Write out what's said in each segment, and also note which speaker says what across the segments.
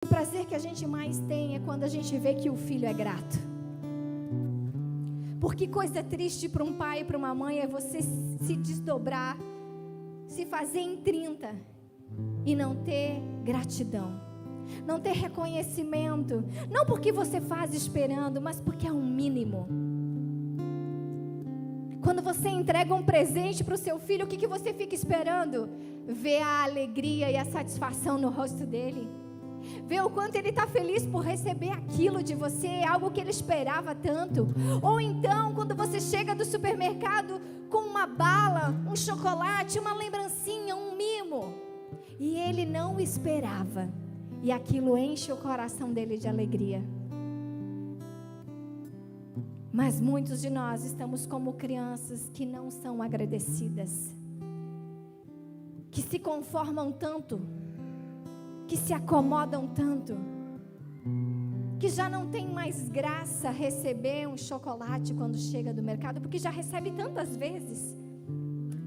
Speaker 1: O prazer que a gente mais tem é quando a gente vê que o filho é grato. Porque coisa triste para um pai e para uma mãe é você se desdobrar, se fazer em 30 e não ter gratidão, não ter reconhecimento, não porque você faz esperando, mas porque é um mínimo. Quando você entrega um presente para o seu filho, o que você fica esperando? Ver a alegria e a satisfação no rosto dele. Ver o quanto ele está feliz por receber aquilo de você, algo que ele esperava tanto. Ou então, quando você chega do supermercado com uma bala, um chocolate, uma lembrancinha, um mimo, e ele não esperava, e aquilo enche o coração dele de alegria. Mas muitos de nós estamos como crianças que não são agradecidas, que se conformam tanto, que se acomodam tanto, que já não tem mais graça receber um chocolate quando chega do mercado, porque já recebe tantas vezes,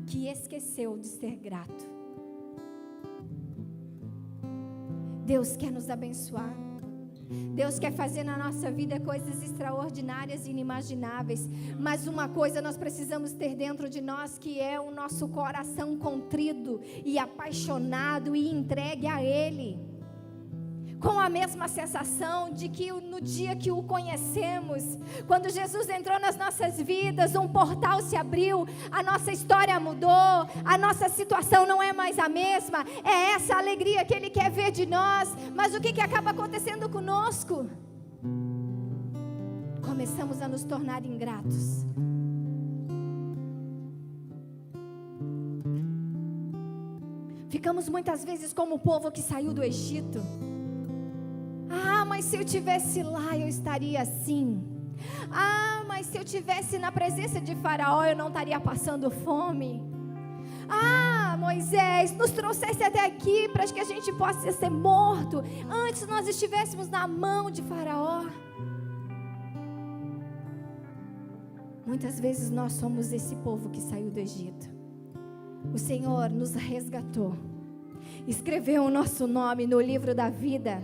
Speaker 1: que esqueceu de ser grato. Deus quer nos abençoar. Deus quer fazer na nossa vida coisas extraordinárias e inimagináveis. Mas uma coisa nós precisamos ter dentro de nós, que é o nosso coração contrido e apaixonado e entregue a Ele. Com a mesma sensação de que no dia que o conhecemos, quando Jesus entrou nas nossas vidas, um portal se abriu, a nossa história mudou, a nossa situação não é mais a mesma. É essa alegria que Ele quer ver de nós. Mas o que acaba acontecendo conosco? Começamos a nos tornar ingratos. Ficamos muitas vezes como o povo que saiu do Egito. Ah, mas se eu tivesse lá, eu estaria assim. Ah, mas se eu tivesse na presença de Faraó, eu não estaria passando fome. Ah, Moisés, nos trouxesse até aqui para que a gente possa ser morto antes nós estivéssemos na mão de Faraó. Muitas vezes nós somos esse povo que saiu do Egito. O Senhor nos resgatou, escreveu o nosso nome no livro da vida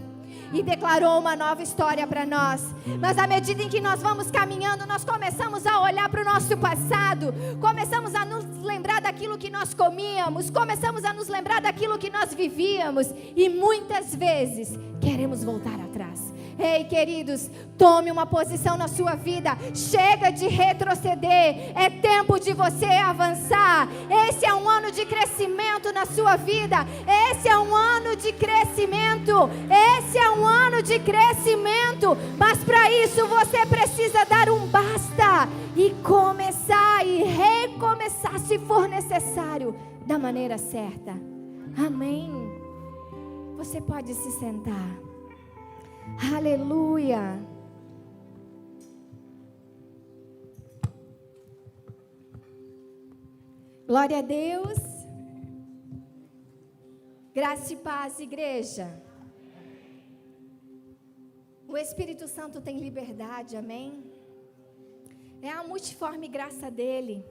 Speaker 1: e declarou uma nova história para nós. Mas à medida em que nós vamos caminhando, nós começamos a olhar para o nosso passado, começamos a nos lembrar daquilo que nós comíamos, começamos a nos lembrar daquilo que nós vivíamos, e muitas vezes queremos voltar atrás. Ei, queridos, tome uma posição na sua vida. Chega de retroceder. É tempo de você avançar. Esse é um ano de crescimento na sua vida. Esse é um ano de crescimento. Esse é um ano de crescimento. Mas para isso você precisa dar um basta e começar e recomeçar, se for necessário, da maneira certa. Amém. Você pode se sentar. Aleluia. Glória a Deus. Graça e paz, igreja. O Espírito Santo tem liberdade, amém? É a multiforme graça dele.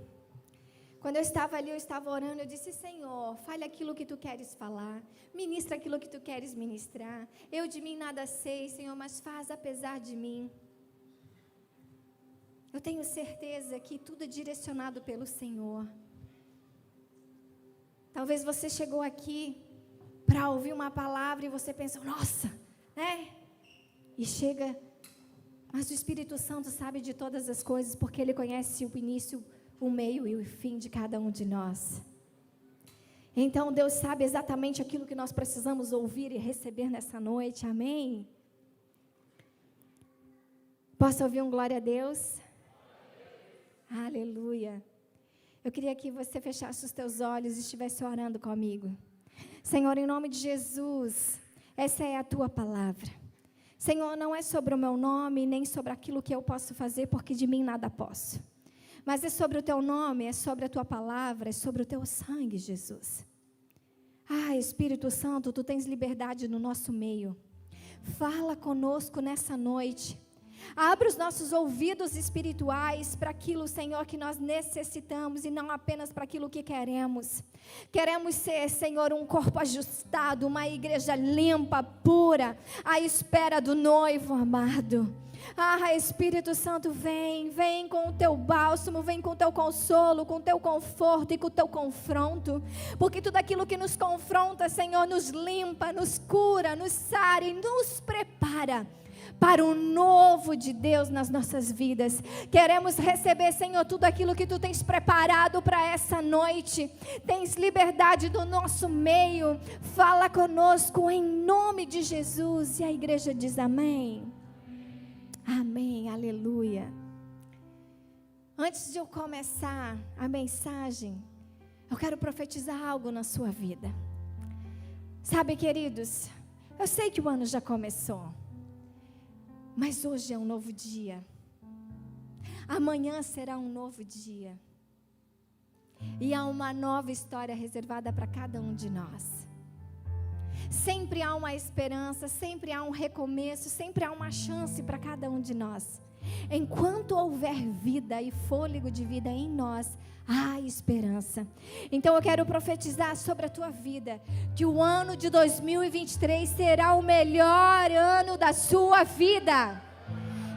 Speaker 1: Quando eu estava ali, eu estava orando, eu disse: Senhor, fale aquilo que Tu queres falar, ministra aquilo que Tu queres ministrar. Eu de mim nada sei, Senhor, mas faz apesar de mim. Eu tenho certeza que tudo é direcionado pelo Senhor. Talvez você chegou aqui para ouvir uma palavra e você pensa: nossa, né? E chega, mas o Espírito Santo sabe de todas as coisas, porque Ele conhece o início, o meio e o fim de cada um de nós. Então Deus sabe exatamente aquilo que nós precisamos ouvir e receber nessa noite, amém? Posso ouvir um glória a Deus? Aleluia. Eu queria que você fechasse os teus olhos e estivesse orando comigo. Senhor, em nome de Jesus, essa é a Tua palavra. Senhor, não é sobre o meu nome, nem sobre aquilo que eu posso fazer, porque de mim nada posso. Mas é sobre o Teu nome, é sobre a Tua palavra, é sobre o Teu sangue, Jesus. Ah, Espírito Santo, Tu tens liberdade no nosso meio. Fala conosco nessa noite. Abra os nossos ouvidos espirituais para aquilo, Senhor, que nós necessitamos e não apenas para aquilo que queremos. Queremos ser, Senhor, um corpo ajustado, uma igreja limpa, pura, à espera do noivo amado. Espírito Santo, vem com o teu bálsamo, vem com o teu consolo, com o teu conforto e com o teu confronto, porque tudo aquilo que nos confronta, Senhor, nos limpa, nos cura, nos sara e nos prepara para o novo de Deus nas nossas vidas. Queremos receber, Senhor, tudo aquilo que Tu tens preparado para essa noite. Tens liberdade do nosso meio. Fala conosco em nome de Jesus. E a igreja diz amém. Amém, aleluia. Antes de eu começar a mensagem, eu quero profetizar algo na sua vida. Sabe, queridos, eu sei que o ano já começou, mas hoje é um novo dia. Amanhã será um novo dia. E há uma nova história reservada para cada um de nós. Sempre há uma esperança, sempre há um recomeço, sempre há uma chance para cada um de nós. Enquanto houver vida e fôlego de vida em nós, há esperança. Então eu quero profetizar sobre a tua vida, que o ano de 2023 será o melhor ano da sua vida.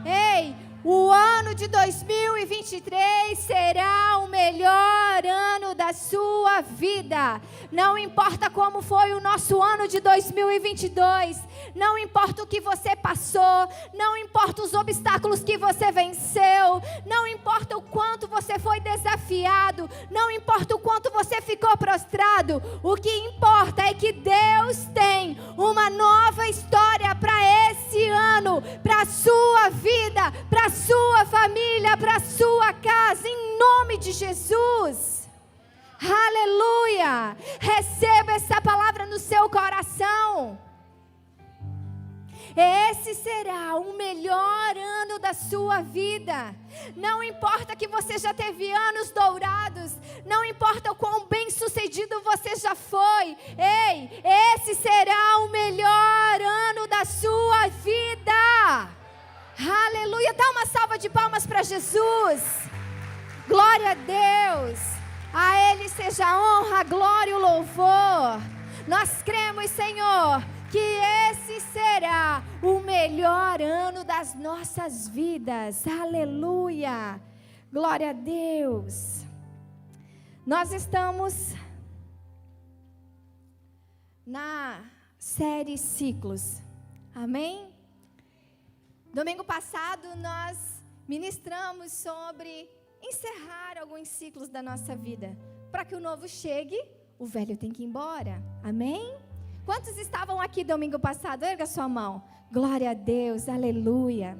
Speaker 1: Ei, o ano de 2023 será o melhor ano da sua vida. Não importa como foi o nosso ano de 2022, não importa o que você passou, não importa os obstáculos que você venceu, não importa o quanto você foi desafiado, não importa o quanto você ficou prostrado, o que importa é que Deus tem uma nova história para esse ano, para a sua vida, para a sua família, para a sua casa, em nome de Jesus. Aleluia! Receba essa palavra no seu coração. Esse será o melhor ano da sua vida. Não importa que você já teve anos dourados, não importa o quão bem sucedido você já foi. Ei, esse será o melhor ano da sua vida. Aleluia! Dá uma salva de palmas para Jesus. Glória a Deus. A Ele seja a honra, a glória e o louvor. Nós cremos, Senhor, que esse será o melhor ano das nossas vidas. Aleluia. Glória a Deus. Nós estamos na série Ciclos. Amém? Domingo passado nós ministramos sobre encerrar alguns ciclos da nossa vida. Para que o novo chegue, o velho tem que ir embora. Amém? Quantos estavam aqui domingo passado? Erga sua mão. Glória a Deus, aleluia.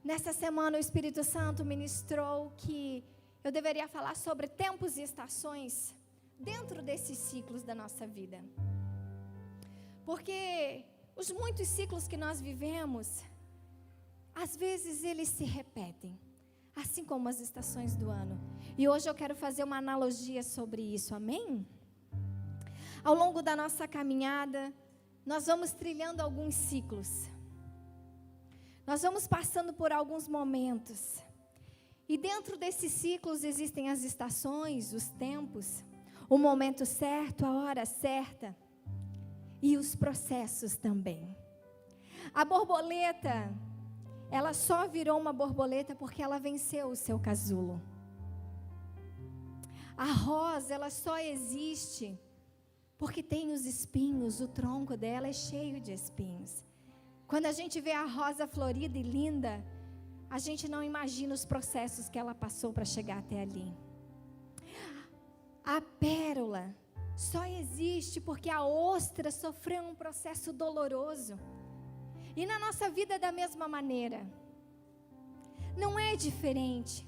Speaker 1: Nessa semana o Espírito Santo ministrou que eu deveria falar sobre tempos e estações dentro desses ciclos da nossa vida. Porque os muitos ciclos que nós vivemos, às vezes eles se repetem, assim como as estações do ano. E hoje eu quero fazer uma analogia sobre isso, amém? Ao longo da nossa caminhada, nós vamos trilhando alguns ciclos. Nós vamos passando por alguns momentos. E dentro desses ciclos existem as estações, os tempos, o momento certo, a hora certa. E os processos também. A borboleta, ela só virou uma borboleta porque ela venceu o seu casulo. A rosa, ela só existe porque tem os espinhos, o tronco dela é cheio de espinhos. Quando a gente vê a rosa florida e linda, a gente não imagina os processos que ela passou para chegar até ali. A pérola só existe porque a ostra sofreu um processo doloroso. E na nossa vida é da mesma maneira. Não é diferente.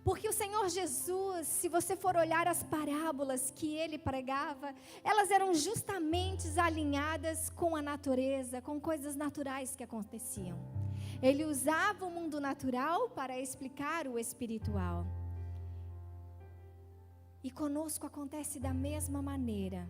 Speaker 1: Porque o Senhor Jesus, se você for olhar as parábolas que Ele pregava, elas eram justamente alinhadas com a natureza, com coisas naturais que aconteciam. Ele usava o mundo natural para explicar o espiritual. E conosco acontece da mesma maneira.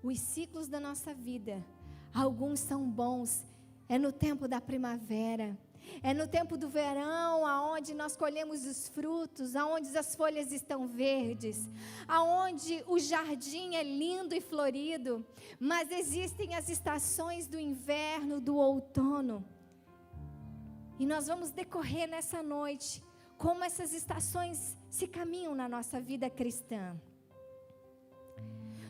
Speaker 1: Os ciclos da nossa vida, alguns são bons, É no tempo da primavera. É no tempo do verão, aonde nós colhemos os frutos, aonde as folhas estão verdes, aonde o jardim é lindo e florido. Mas existem as estações do inverno, do outono. E nós vamos decorrer nessa noite como essas estações se caminham na nossa vida cristã.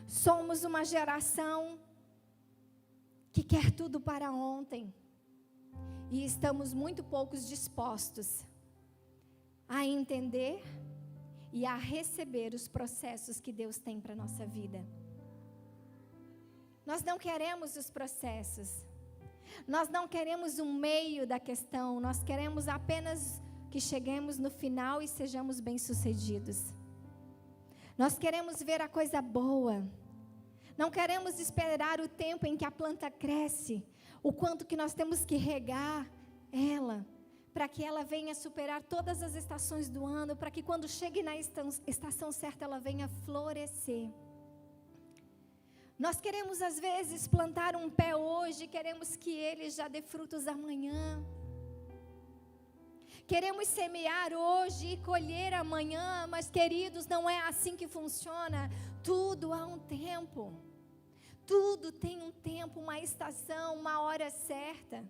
Speaker 1: Somos uma geração que quer tudo para ontem. E estamos muito poucos dispostos a entender e a receber os processos que Deus tem para a nossa vida. Nós não queremos os processos. Nós não queremos o meio da questão. Nós queremos apenas que cheguemos no final e sejamos bem-sucedidos. Nós queremos ver a coisa boa. Não queremos esperar o tempo em que a planta cresce, o quanto que nós temos que regar ela, para que ela venha superar todas as estações do ano, para que quando chegue na estação certa ela venha florescer. Nós queremos às vezes plantar um pé hoje, queremos que ele já dê frutos amanhã. Queremos semear hoje e colher amanhã, mas queridos, não é assim que funciona. Tudo há um tempo. Tudo tem um tempo, uma estação, uma hora certa.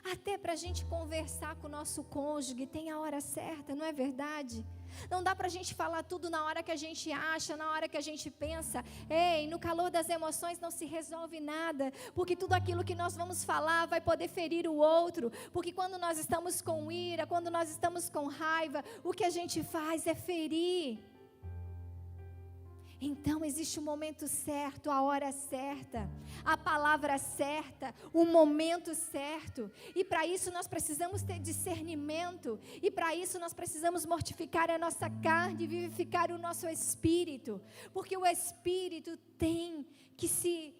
Speaker 1: Até para a gente conversar com o nosso cônjuge tem a hora certa, não é verdade? Não dá para a gente falar tudo na hora que a gente acha, na hora que a gente pensa. Ei, no calor das emoções não se resolve nada, porque tudo aquilo que nós vamos falar vai poder ferir o outro, porque quando nós estamos com ira, quando nós estamos com raiva, o que a gente faz é ferir. Então existe o momento certo, a hora certa, a palavra certa, o momento certo. E para isso nós precisamos ter discernimento. E para isso nós precisamos mortificar a nossa carne e vivificar o nosso espírito. Porque o espírito tem que se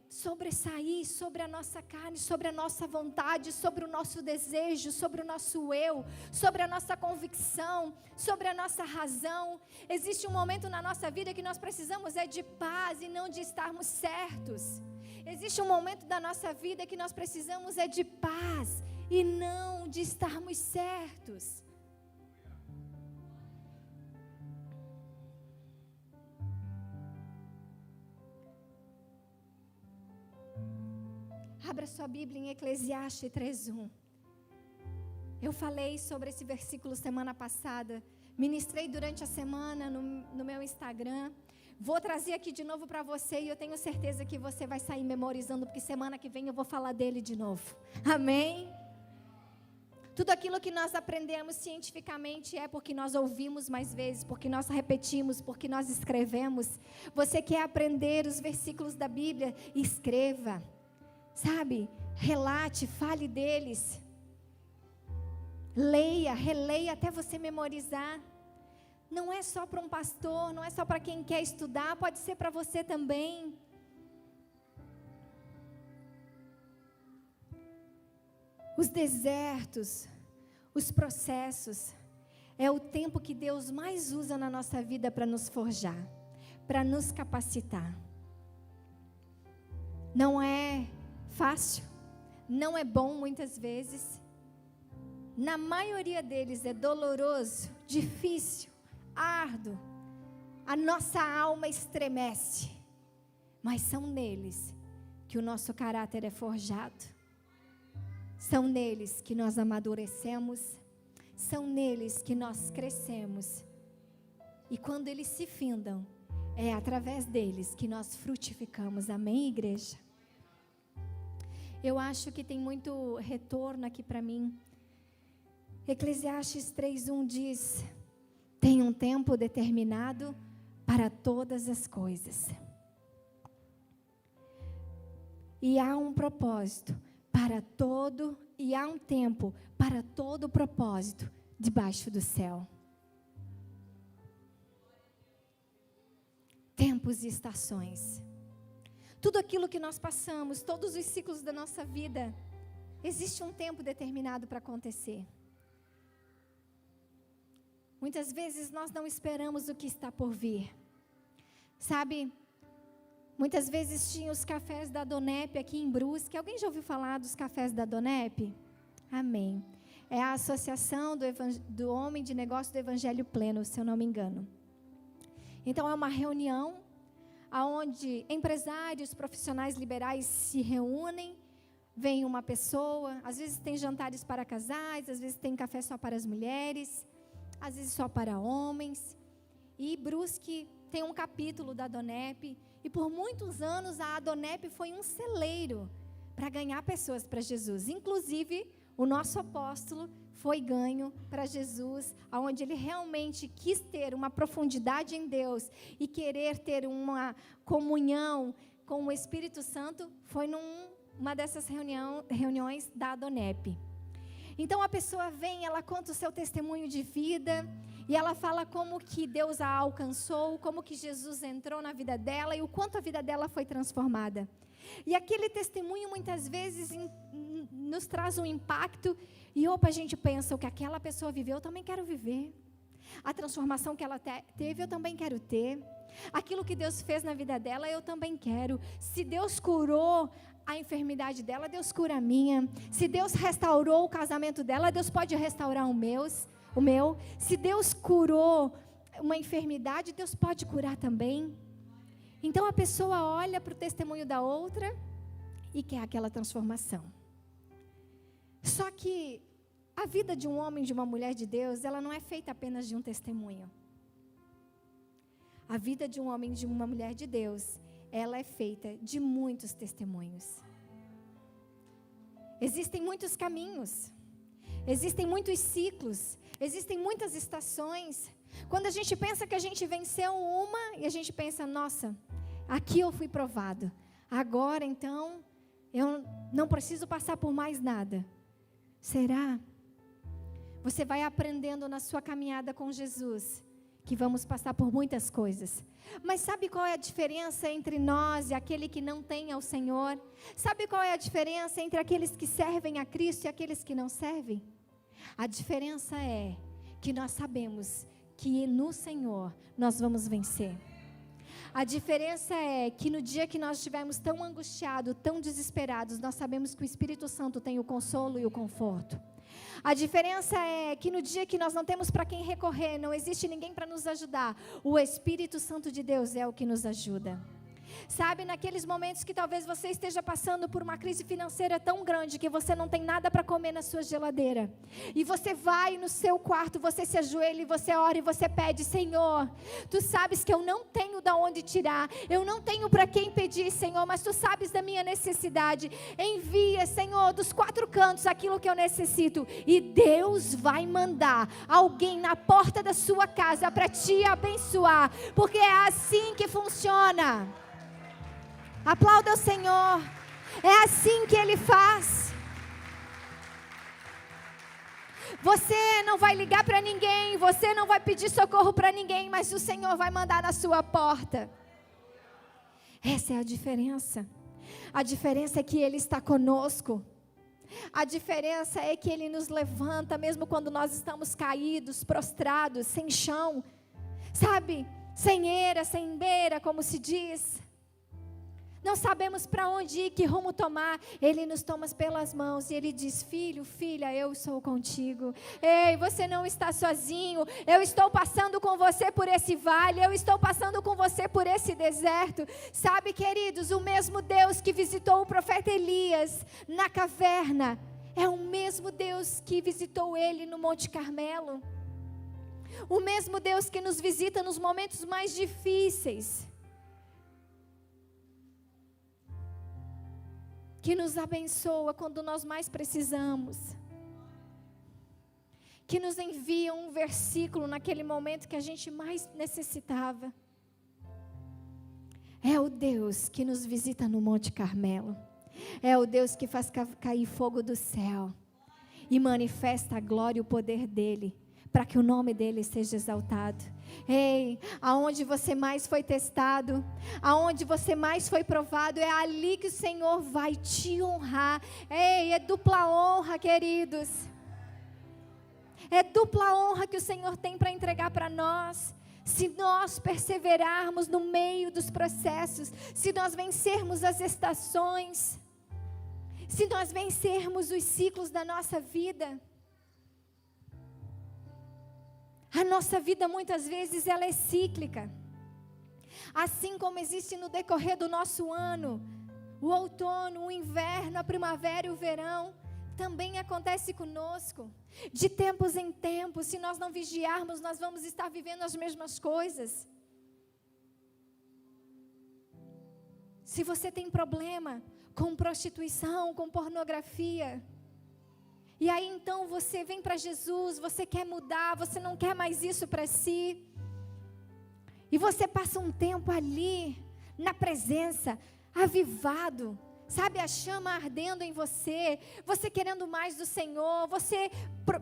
Speaker 1: sobressair sobre a nossa carne, sobre a nossa vontade, sobre o nosso desejo, sobre o nosso eu, sobre a nossa convicção, sobre a nossa razão. Existe um momento na nossa vida que nós precisamos de paz e não de estarmos certos. Existe um momento da nossa vida que nós precisamos de paz e não de estarmos certos. Abra sua Bíblia em Eclesiastes 3:1. Eu falei sobre esse versículo semana passada. Ministrei durante a semana no meu Instagram. Vou trazer aqui de novo para você e eu tenho certeza que você vai sair memorizando, porque semana que vem eu vou falar dele de novo. Amém? Tudo aquilo que nós aprendemos cientificamente é porque nós ouvimos mais vezes, porque nós repetimos, porque nós escrevemos. Você quer aprender os versículos da Bíblia? Escreva. Sabe, relate, fale deles. Leia, releia até você memorizar. Não é só para um pastor, não é só para quem quer estudar, pode ser para você também. Os desertos, os processos, é o tempo que Deus mais usa na nossa vida para nos forjar, para nos capacitar. Não é fácil, não é bom muitas vezes. Na maioria deles é doloroso, difícil, árduo. A nossa alma estremece. Mas são neles que o nosso caráter é forjado. São neles que nós amadurecemos. São neles que nós crescemos. E quando eles se findam, é através deles que nós frutificamos. Amém, igreja? Eu acho que tem muito retorno aqui para mim. Eclesiastes 3:1 diz: tem um tempo determinado para todas as coisas. E há um propósito para todo, e há um tempo para todo o propósito debaixo do céu. Tempos e estações. Tudo aquilo que nós passamos, todos os ciclos da nossa vida, existe um tempo determinado para acontecer. Muitas vezes nós não esperamos o que está por vir. Sabe, Muitas vezes tinha os cafés da Donep aqui em Brusque. Alguém já ouviu falar dos cafés da Donep? Amém. É a Associação do Homem de Negócio do Evangelho Pleno, se eu não me engano. Então é uma reunião onde empresários, profissionais liberais se reúnem, vem uma pessoa, às vezes tem jantares para casais, às vezes tem café só para as mulheres, às vezes só para homens. E Brusque tem um capítulo da Donep, e por muitos anos a Donep foi um celeiro para ganhar pessoas para Jesus. Inclusive, o nosso apóstolo foi ganho para Jesus, onde ele realmente quis ter uma profundidade em Deus e querer ter uma comunhão com o Espírito Santo, foi numa dessas reuniões da Donep. Então a pessoa vem, ela conta o seu testemunho de vida, e ela fala como que Deus a alcançou, como que Jesus entrou na vida dela e o quanto a vida dela foi transformada. E aquele testemunho muitas vezes nos traz um impacto, e a gente pensa, o que aquela pessoa viveu, eu também quero viver. A transformação que ela teve, eu também quero ter. Aquilo que Deus fez na vida dela, eu também quero. Se Deus curou a enfermidade dela, Deus cura a minha. Se Deus restaurou o casamento dela, Deus pode restaurar o meu. Se Deus curou uma enfermidade, Deus pode curar também. Então a pessoa olha para o testemunho da outra e quer aquela transformação. Só que a vida de um homem e de uma mulher de Deus, ela não é feita apenas de um testemunho. A vida de um homem e de uma mulher de Deus, ela é feita de muitos testemunhos. Existem muitos caminhos, existem muitos ciclos, existem muitas estações. Quando a gente pensa que a gente venceu uma, e a gente pensa, nossa, aqui eu fui provado, agora então eu não preciso passar por mais nada. Será? Você vai aprendendo na sua caminhada com Jesus que vamos passar por muitas coisas. Mas sabe qual é a diferença entre nós e aquele que não tem ao Senhor? Sabe qual é a diferença entre aqueles que servem a Cristo e aqueles que não servem? A diferença é que nós sabemos que no Senhor nós vamos vencer. A diferença é que no dia que nós estivermos tão angustiados, tão desesperados, nós sabemos que o Espírito Santo tem o consolo e o conforto. A diferença é que no dia que nós não temos para quem recorrer, não existe ninguém para nos ajudar, o Espírito Santo de Deus é o que nos ajuda. Sabe, naqueles momentos que talvez você esteja passando por uma crise financeira tão grande que você não tem nada para comer na sua geladeira, e você vai no seu quarto, você se ajoelha e você ora e você pede, Senhor, Tu sabes que eu não tenho de onde tirar, eu não tenho para quem pedir, Senhor, mas Tu sabes da minha necessidade, envia, Senhor, dos 4 cantos aquilo que eu necessito, e Deus vai mandar alguém na porta da sua casa para te abençoar, porque é assim que funciona. Aplauda o Senhor. É assim que Ele faz. Você não vai ligar para ninguém, você não vai pedir socorro para ninguém, mas o Senhor vai mandar na sua porta. Essa é a diferença. A diferença é que Ele está conosco. A diferença é que Ele nos levanta, mesmo quando nós estamos caídos, prostrados, sem chão. Sabe, sem eira, sem beira, como se diz. Não sabemos para onde ir, que rumo tomar. Ele nos toma pelas mãos e Ele diz, filho, filha, eu sou contigo. Ei, você não está sozinho. Eu estou passando com você por esse vale. Eu estou passando com você por esse deserto. Sabe, queridos, o mesmo Deus que visitou o profeta Elias na caverna, é o mesmo Deus que visitou ele no Monte Carmelo. O mesmo Deus que nos visita nos momentos mais difíceis. Que nos abençoa quando nós mais precisamos. Que nos envia um versículo naquele momento que a gente mais necessitava. É o Deus que nos visita no Monte Carmelo. É o Deus que faz cair fogo do céu. E manifesta a glória e o poder dEle. Para que o nome dEle seja exaltado. Ei, aonde você mais foi testado, aonde você mais foi provado, é ali que o Senhor vai te honrar. Ei, é dupla honra, queridos. É dupla honra que o Senhor tem para entregar para nós. Se nós perseverarmos no meio dos processos, se nós vencermos as estações, se nós vencermos os ciclos da nossa vida, a nossa vida muitas vezes ela é cíclica. Assim como existe no decorrer do nosso ano, o outono, o inverno, a primavera e o verão, também acontece conosco. De tempos em tempos, se nós não vigiarmos, nós vamos estar vivendo as mesmas coisas. Se você tem problema com prostituição, com pornografia, e aí então você vem para Jesus, você quer mudar, você não quer mais isso para si, e você passa um tempo ali, na presença, avivado, sabe, a chama ardendo em você, você querendo mais do Senhor, você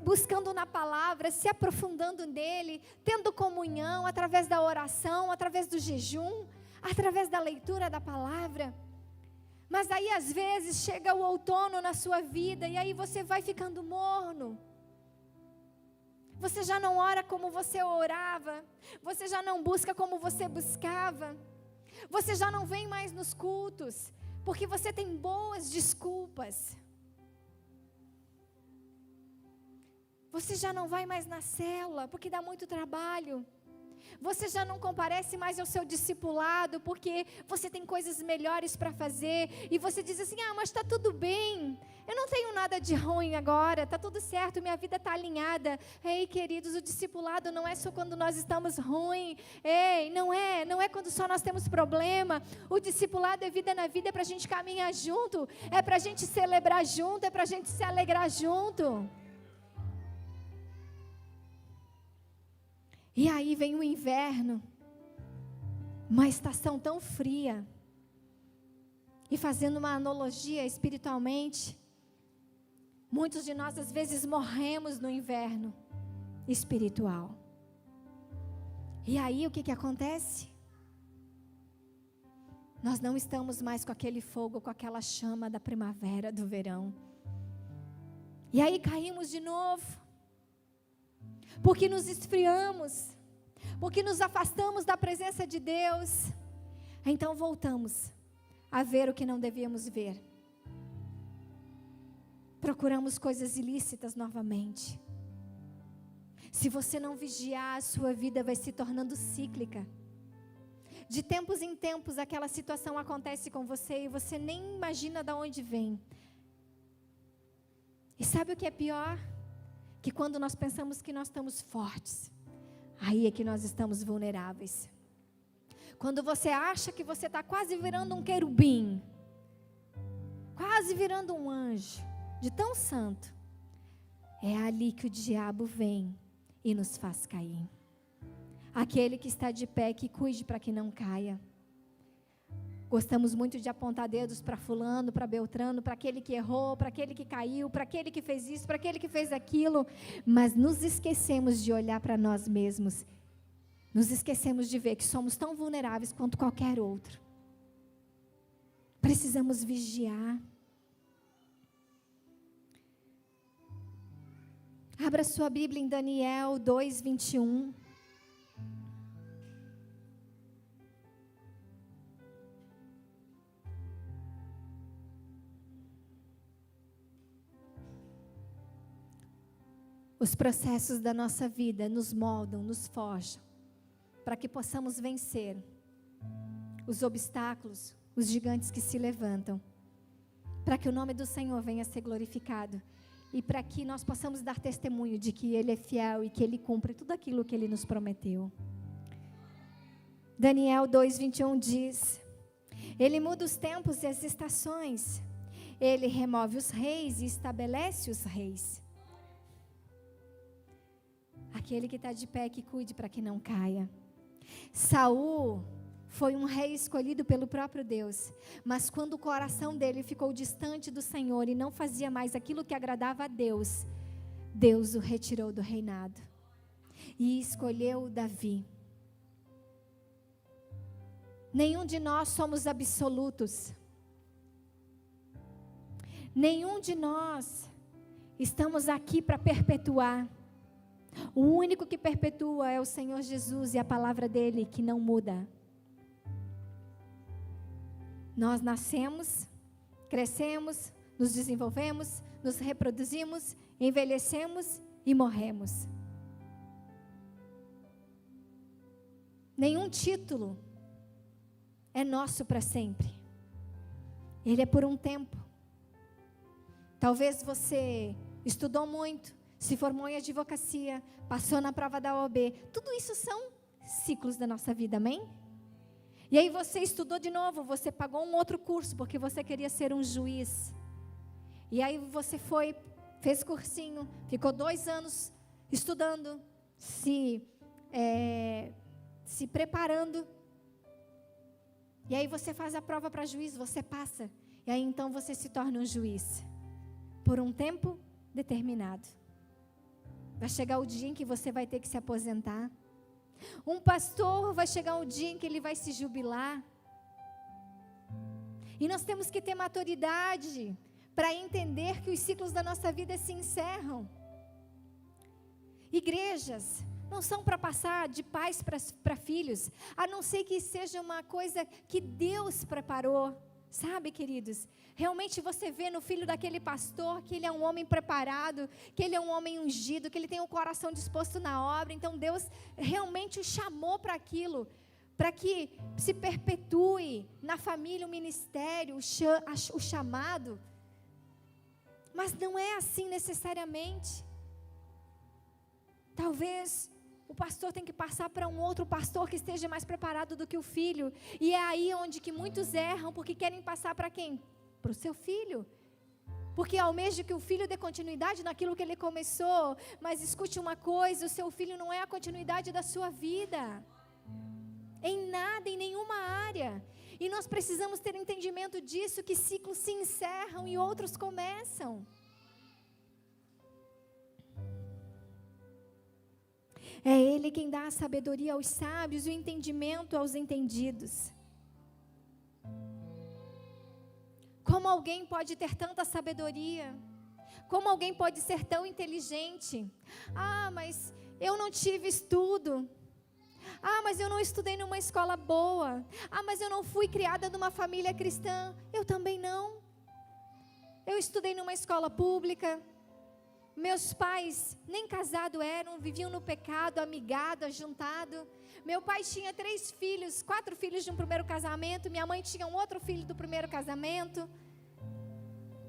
Speaker 1: buscando na palavra, se aprofundando nele, tendo comunhão através da oração, através do jejum, através da leitura da palavra. Mas aí às vezes chega o outono na sua vida e aí você vai ficando morno. Você já não ora como você orava, você já não busca como você buscava, você já não vem mais nos cultos, porque você tem boas desculpas. Você já não vai mais na célula, porque dá muito trabalho. Você já não comparece mais ao seu discipulado, porque você tem coisas melhores para fazer. E você diz assim, mas está tudo bem. Eu não tenho nada de ruim agora, está tudo certo, minha vida está alinhada. Ei, queridos, o discipulado não é só quando nós estamos ruins. Ei, não é quando só nós temos problema. O discipulado é vida na vida, é para a gente caminhar junto, é para a gente celebrar junto, é para a gente se alegrar junto. E aí vem o inverno, uma estação tão fria. E fazendo uma analogia espiritualmente, muitos de nós às vezes morremos no inverno espiritual. E aí o que acontece? Nós não estamos mais com aquele fogo, com aquela chama da primavera, do verão. E aí caímos de novo. Porque nos esfriamos, porque nos afastamos da presença de Deus. Então voltamos a ver o que não devíamos ver. Procuramos coisas ilícitas novamente. Se você não vigiar, a sua vida vai se tornando cíclica. De tempos em tempos aquela situação acontece com você e você nem imagina de onde vem. E sabe o que é pior? Que quando nós pensamos que nós estamos fortes, aí é que nós estamos vulneráveis. Quando você acha que você está quase virando um querubim, quase virando um anjo, de tão santo, é ali que o diabo vem e nos faz cair. Aquele que está de pé, que cuide para que não caia. Gostamos muito de apontar dedos para fulano, para Beltrano, para aquele que errou, para aquele que caiu, para aquele que fez isso, para aquele que fez aquilo. Mas nos esquecemos de olhar para nós mesmos. Nos esquecemos de ver que somos tão vulneráveis quanto qualquer outro. Precisamos vigiar. Abra sua Bíblia em Daniel 2:21. Os processos da nossa vida nos moldam, nos forjam, para que possamos vencer os obstáculos, os gigantes que se levantam, para que o nome do Senhor venha a ser glorificado e para que nós possamos dar testemunho de que Ele é fiel e que Ele cumpre tudo aquilo que Ele nos prometeu. Daniel 2:21 diz: Ele muda os tempos e as estações, Ele remove os reis e estabelece os reis. Aquele que está de pé, que cuide para que não caia. Saul foi um rei escolhido pelo próprio Deus, mas quando o coração dele ficou distante do Senhor e não fazia mais aquilo que agradava a Deus, Deus o retirou do reinado e escolheu Davi. Nenhum de nós somos absolutos. Nenhum de nós estamos aqui para perpetuar. O único que perpetua é o Senhor Jesus e a palavra dele que não muda. Nós nascemos, crescemos, nos desenvolvemos, nos reproduzimos, envelhecemos e morremos. Nenhum título é nosso para sempre. Ele é por um tempo. Talvez você estudou muito, se formou em advocacia, passou na prova da OAB. Tudo isso são ciclos da nossa vida, amém? E aí você estudou de novo, você pagou um outro curso, porque você queria ser um juiz. E aí você foi, fez cursinho, ficou 2 anos estudando, se preparando. E aí você faz a prova para juiz, você passa. E aí então você se torna um juiz. Por um tempo determinado. Vai chegar o dia em que você vai ter que se aposentar. Um pastor vai chegar um dia em que ele vai se jubilar. E nós temos que ter maturidade para entender que os ciclos da nossa vida se encerram. Igrejas não são para passar de pais para filhos, a não ser que seja uma coisa que Deus preparou. Sabe, queridos, realmente você vê no filho daquele pastor que ele é um homem preparado, que ele é um homem ungido, que ele tem o coração disposto na obra. Então Deus realmente o chamou para aquilo, para que se perpetue na família o ministério, o chamado. Mas não é assim necessariamente. Talvez o pastor tem que passar para um outro pastor que esteja mais preparado do que o filho. E é aí onde que muitos erram, porque querem passar para quem? Para o seu filho. Porque almeja que o filho dê continuidade naquilo que ele começou. Mas escute uma coisa, o seu filho não é a continuidade da sua vida. Em nada, em nenhuma área. E nós precisamos ter entendimento disso, que ciclos se encerram e outros começam. É Ele quem dá a sabedoria aos sábios e o entendimento aos entendidos. Como alguém pode ter tanta sabedoria? Como alguém pode ser tão inteligente? Ah, mas eu não tive estudo. Ah, mas eu não estudei numa escola boa. Ah, mas eu não fui criada numa família cristã. Eu também não. Eu estudei numa escola pública. Meus pais nem casados eram, viviam no pecado, amigado, ajuntado. Meu pai tinha 3 filhos, 4 filhos de um primeiro casamento. Minha mãe tinha um outro filho do primeiro casamento.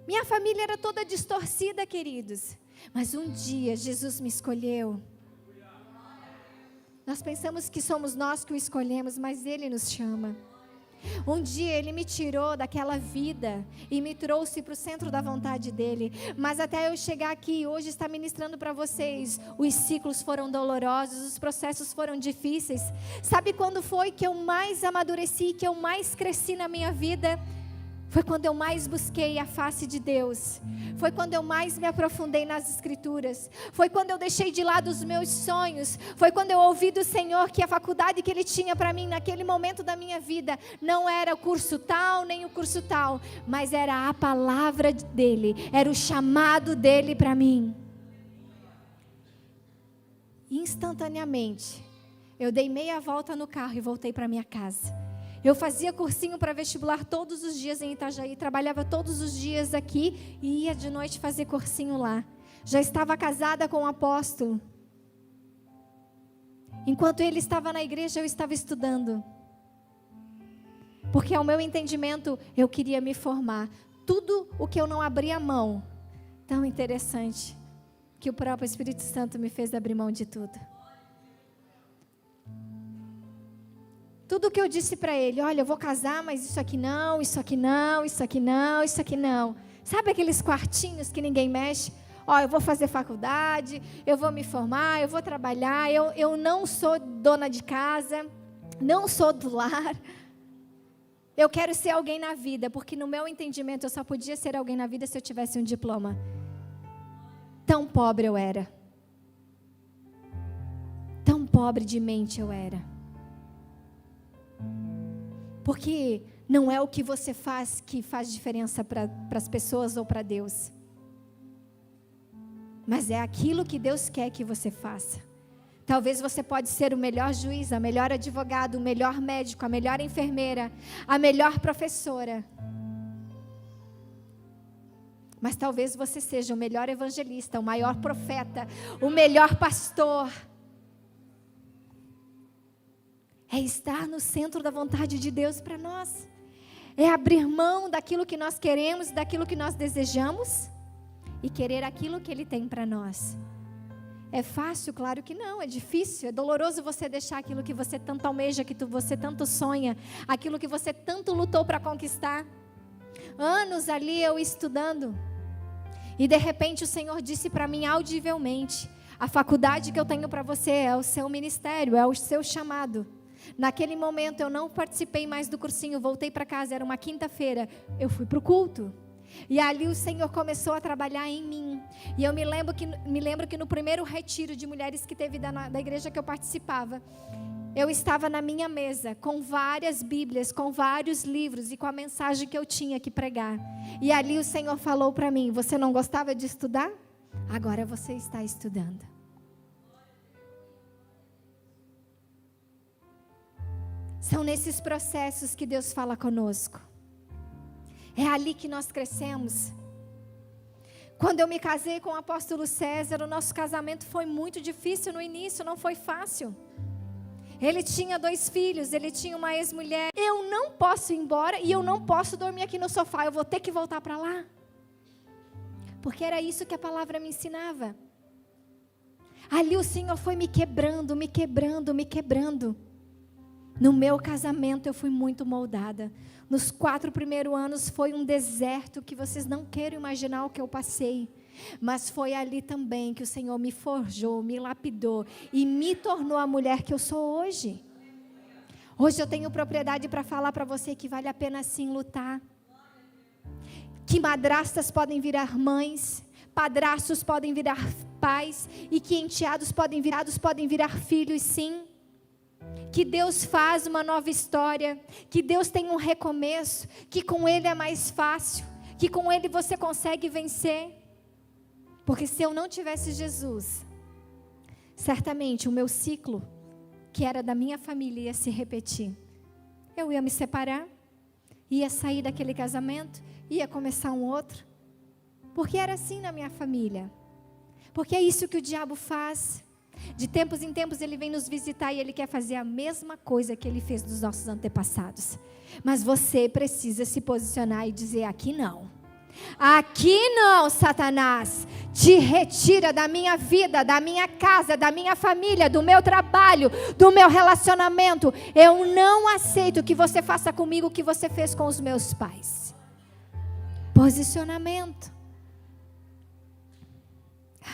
Speaker 1: Minha família era toda distorcida, queridos. Mas um dia Jesus me escolheu. Nós pensamos que somos nós que o escolhemos, mas Ele nos chama. Um dia Ele me tirou daquela vida e me trouxe para o centro da vontade dEle. Mas até eu chegar aqui, hoje está ministrando para vocês, os ciclos foram dolorosos, os processos foram difíceis. Sabe quando foi que eu mais amadureci, que eu mais cresci na minha vida? Foi quando eu mais busquei a face de Deus. Foi quando eu mais me aprofundei nas Escrituras. Foi quando eu deixei de lado os meus sonhos. Foi quando eu ouvi do Senhor que a faculdade que Ele tinha para mim naquele momento da minha vida não era o curso tal, nem o curso tal, mas era a palavra dEle, era o chamado dEle para mim. Instantaneamente, eu dei meia volta no carro e voltei para minha casa. Eu fazia cursinho para vestibular todos os dias em Itajaí, trabalhava todos os dias aqui e ia de noite fazer cursinho lá. Já estava casada com um apóstolo. Enquanto ele estava na igreja, eu estava estudando. Porque ao meu entendimento, eu queria me formar. Tudo o que eu não abria mão. Tão interessante que o próprio Espírito Santo me fez abrir mão de tudo. Tudo que eu disse para ele, olha, eu vou casar, mas isso aqui não, isso aqui não, isso aqui não, isso aqui não. Sabe aqueles quartinhos que ninguém mexe? Ó, eu vou fazer faculdade, eu vou me formar, eu vou trabalhar, eu não sou dona de casa, não sou do lar. Eu quero ser alguém na vida, porque no meu entendimento eu só podia ser alguém na vida se eu tivesse um diploma. Tão pobre eu era. Tão pobre de mente eu era. Porque não é o que você faz que faz diferença para as pessoas ou para Deus. mas é aquilo que Deus quer que você faça. Talvez você pode ser o melhor juiz, a melhor advogado, o melhor médico, a melhor enfermeira, a melhor professora. Mas talvez você seja o melhor evangelista, o maior profeta, o melhor pastor. É estar no centro da vontade de Deus para nós. É abrir mão daquilo que nós queremos, daquilo que nós desejamos e querer aquilo que Ele tem para nós. É fácil? Claro que não, é difícil, é doloroso você deixar aquilo que você tanto almeja, que você tanto sonha, aquilo que você tanto lutou para conquistar. Anos ali eu estudando, e de repente o Senhor disse para mim audivelmente: a faculdade que eu tenho para você é o seu ministério, é o seu chamado. Naquele momento eu não participei mais do cursinho, voltei para casa, era uma quinta-feira, eu fui para o culto. E ali o Senhor começou a trabalhar em mim. E eu me lembro que no primeiro retiro de mulheres que teve da igreja que eu participava, eu estava na minha mesa com várias Bíblias, com vários livros e com a mensagem que eu tinha que pregar. E ali o Senhor falou para mim: você não gostava de estudar? Agora você está estudando. São nesses processos que Deus fala conosco. É ali que nós crescemos. Quando eu me casei com o apóstolo César, o nosso casamento foi muito difícil no início, não foi fácil. Ele tinha 2 filhos, ele tinha uma ex-mulher. Eu não posso ir embora e eu não posso dormir aqui no sofá, eu vou ter que voltar para lá. Porque era isso que a palavra me ensinava. Ali o Senhor foi me quebrando, me quebrando, me quebrando. No meu casamento eu fui muito moldada. Nos 4 primeiros anos foi um deserto que vocês não querem imaginar o que eu passei. Mas foi ali também que o Senhor me forjou, me lapidou e me tornou a mulher que eu sou hoje. Hoje eu tenho propriedade para falar para você que vale a pena sim lutar. Que madrastas podem virar mães, padrastos podem virar pais e que enteados podem virar filhos sim. Que Deus faz uma nova história, que Deus tem um recomeço, que com Ele é mais fácil, que com Ele você consegue vencer. Porque se eu não tivesse Jesus, certamente o meu ciclo, que era da minha família, ia se repetir. Eu ia me separar, ia sair daquele casamento, ia começar um outro. Porque era assim na minha família. Porque é isso que o diabo faz. De tempos em tempos ele vem nos visitar e ele quer fazer a mesma coisa que ele fez dos nossos antepassados. Mas você precisa se posicionar e dizer: aqui não. Aqui não, Satanás. Te retira da minha vida, da minha casa, da minha família, do meu trabalho, do meu relacionamento. Eu não aceito que você faça comigo o que você fez com os meus pais. Posicionamento.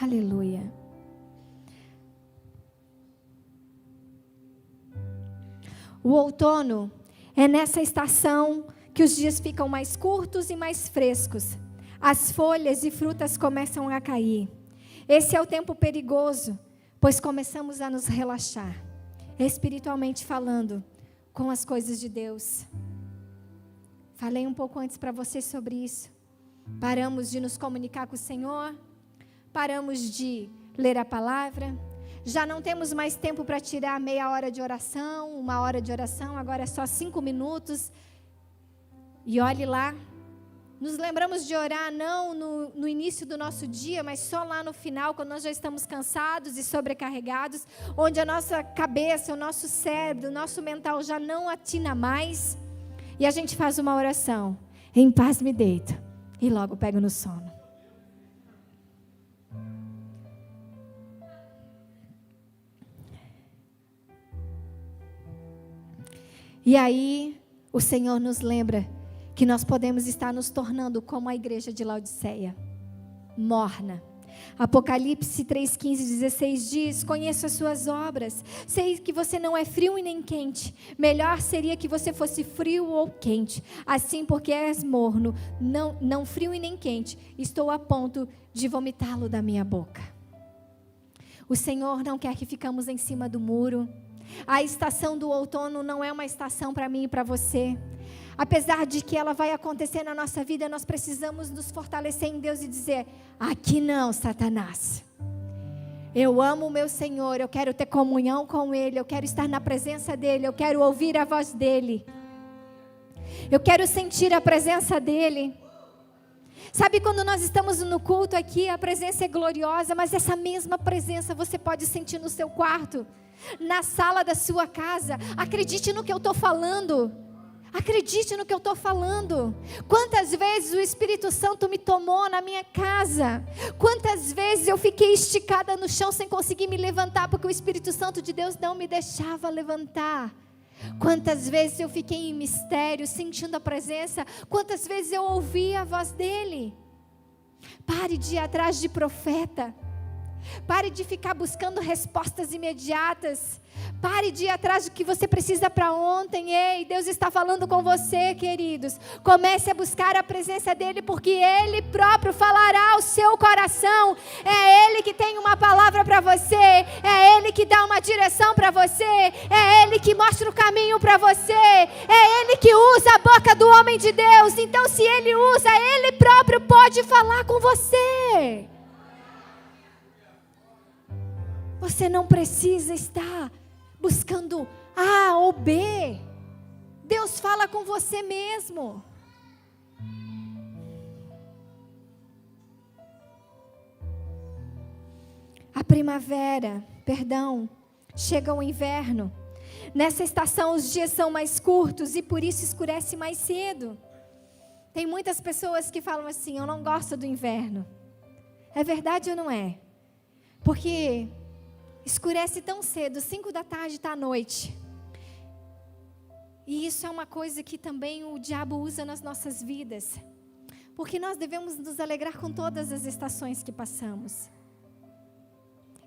Speaker 1: Aleluia. O outono é nessa estação que os dias ficam mais curtos e mais frescos. As folhas e frutas começam a cair. Esse é o tempo perigoso, pois começamos a nos relaxar, espiritualmente falando, com as coisas de Deus. Falei um pouco antes para vocês sobre isso. Paramos de nos comunicar com o Senhor, paramos de ler a palavra. Já não temos mais tempo para tirar meia hora de oração, 1 hora de oração, agora é só 5 minutos. E olhe lá, nos lembramos de orar não no início do nosso dia, mas só lá no final, quando nós já estamos cansados e sobrecarregados, onde a nossa cabeça, o nosso cérebro, o nosso mental já não atina mais. E a gente faz uma oração: em paz me deito, e logo pego no sono. E aí, o Senhor nos lembra que nós podemos estar nos tornando como a igreja de Laodiceia, morna. Apocalipse 3:15-16 diz: conheço as suas obras, sei que você não é frio e nem quente. Melhor seria que você fosse frio ou quente. Assim, porque és morno, não frio e nem quente, estou a ponto de vomitá-lo da minha boca. O Senhor não quer que ficamos em cima do muro. A estação do outono não é uma estação para mim e para você. apesar de que ela vai acontecer na nossa vida, nós precisamos nos fortalecer em Deus e dizer: aqui não, Satanás. Eu amo o meu Senhor, eu quero ter comunhão com Ele, eu quero estar na presença dEle, eu quero ouvir a voz dEle. Eu quero sentir a presença dEle. Sabe, quando nós estamos no culto aqui, a presença é gloriosa, mas essa mesma presença você pode sentir no seu quarto, na sala da sua casa. Acredite no que eu estou falando. Acredite no que eu estou falando. Quantas vezes o Espírito Santo me tomou na minha casa? Quantas vezes eu fiquei esticada no chão sem conseguir me levantar, porque o Espírito Santo de Deus não me deixava levantar? Quantas vezes eu fiquei em mistério, sentindo a presença? Quantas vezes eu ouvi a voz dele? Pare de ir atrás de profeta. Pare de ficar buscando respostas imediatas. Pare de ir atrás do que você precisa para ontem. Ei, Deus está falando com você, queridos. Comece a buscar a presença dEle, porque Ele próprio falará ao seu coração. É Ele que tem uma palavra para você. É Ele que dá uma direção para você. É Ele que mostra o caminho para você. É Ele que usa a boca do homem de Deus. Então, se Ele usa, Ele próprio pode falar com você. Você não precisa estar buscando A ou B. Deus fala com você mesmo. A primavera, chega o inverno. Nessa estação os dias são mais curtos e por isso escurece mais cedo. Tem muitas pessoas que falam assim: eu não gosto do inverno. É verdade ou não é? Porque escurece tão cedo, 5 da tarde está à noite. E isso é uma coisa que também o diabo usa nas nossas vidas. Porque nós devemos nos alegrar com todas as estações que passamos.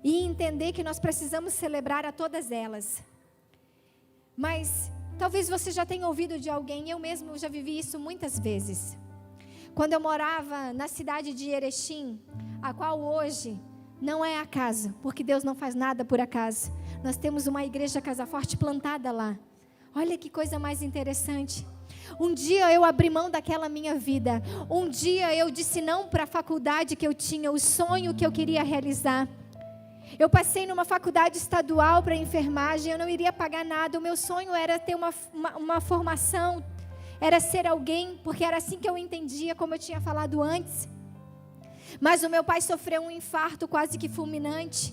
Speaker 1: E entender que nós precisamos celebrar a todas elas. Mas talvez você já tenha ouvido de alguém, eu mesmo já vivi isso muitas vezes. Quando eu morava na cidade de Erechim, a qual hoje não é acaso, porque Deus não faz nada por acaso. Nós temos uma igreja Casa Forte plantada lá. Olha que coisa mais interessante. Um dia eu abri mão daquela minha vida. Um dia eu disse não para a faculdade que eu tinha, o sonho que eu queria realizar. Eu passei numa faculdade estadual para enfermagem, eu não iria pagar nada. O meu sonho era ter uma formação, era ser alguém, porque era assim que eu entendia, como eu tinha falado antes. Mas o meu pai sofreu um infarto quase que fulminante.